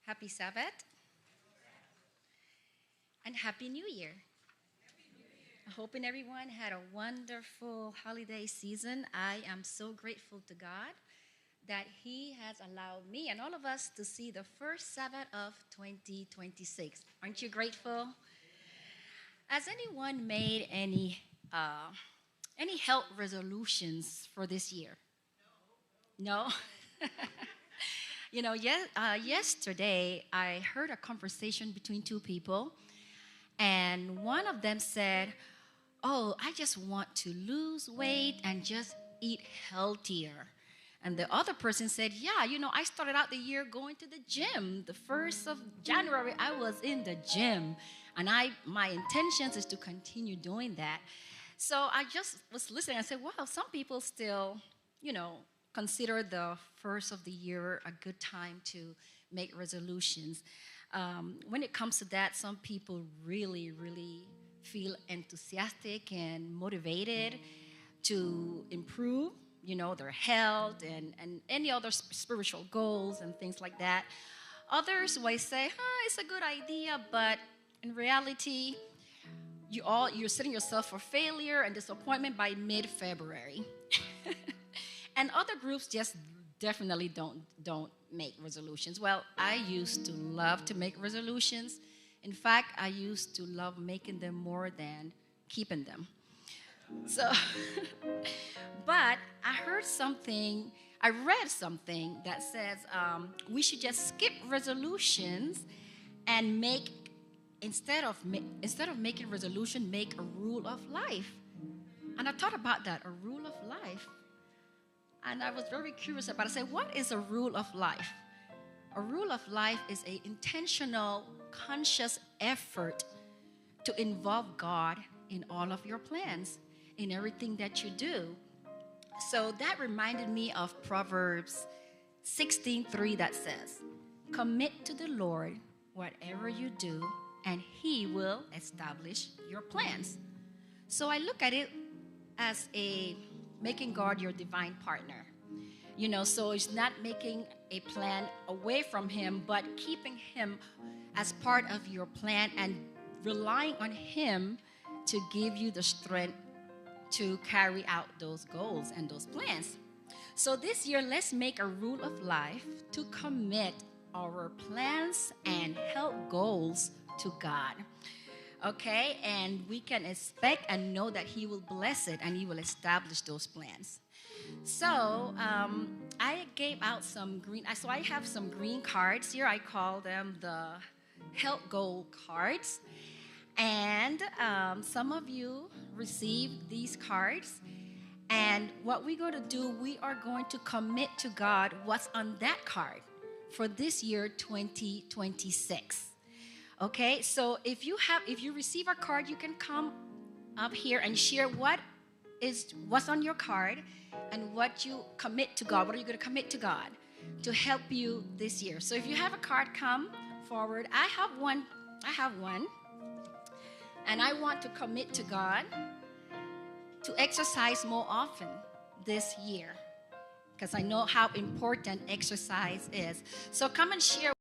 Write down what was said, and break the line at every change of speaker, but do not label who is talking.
Happy Sabbath and Happy New Year. I'm hoping everyone had a wonderful holiday season. I am so grateful to God that He has allowed me and all of us to see the first Sabbath of 2026. Aren't you grateful? Has anyone made any health resolutions for this year? No? Yesterday I heard a conversation between two people, and one of them said, "Oh, I just want to lose weight and just eat healthier." And the other person said, "Yeah, I started out the year going to the gym. The 1st of January, I was in the gym, and my intentions is to continue doing that." So I just was listening. I said, "Wow, some people still, consider the first of the year a good time to make resolutions." When it comes to that, some people really, really feel enthusiastic and motivated to improve, their health and any other spiritual goals and things like that. Others might say, it's a good idea, but in reality, you're setting yourself for failure and disappointment by mid-February. And other groups just definitely don't make resolutions. Well, I used to love to make resolutions. In fact, I used to love making them more than keeping them. So, but I read something that says we should just skip resolutions and instead of making resolution, make a rule of life. And I thought about that, a rule of life. And I was very curious about it. I said, what is a rule of life? A rule of life is an intentional, conscious effort to involve God in all of your plans, in everything that you do. So that reminded me of Proverbs 16:3 that says, "Commit to the Lord whatever you do, and He will establish your plans." So I look at it as making God your divine partner. So it's not making a plan away from Him, but keeping Him as part of your plan and relying on Him to give you the strength to carry out those goals and those plans. So this year, let's make a rule of life to commit our plans and health goals to God. Okay, and we can expect and know that He will bless it and He will establish those plans. So I gave out some green. So I have some green cards here. I call them the health goal cards. And some of you received these cards. And what we're going to do, we are going to commit to God what's on that card for this year, 2026. Okay, so if you receive a card, you can come up here and share what's on your card and what you commit to God. What are you going to commit to God to help you this year? So if you have a card, come forward. I have one. And I want to commit to God to exercise more often this year, because I know how important exercise is. So come and share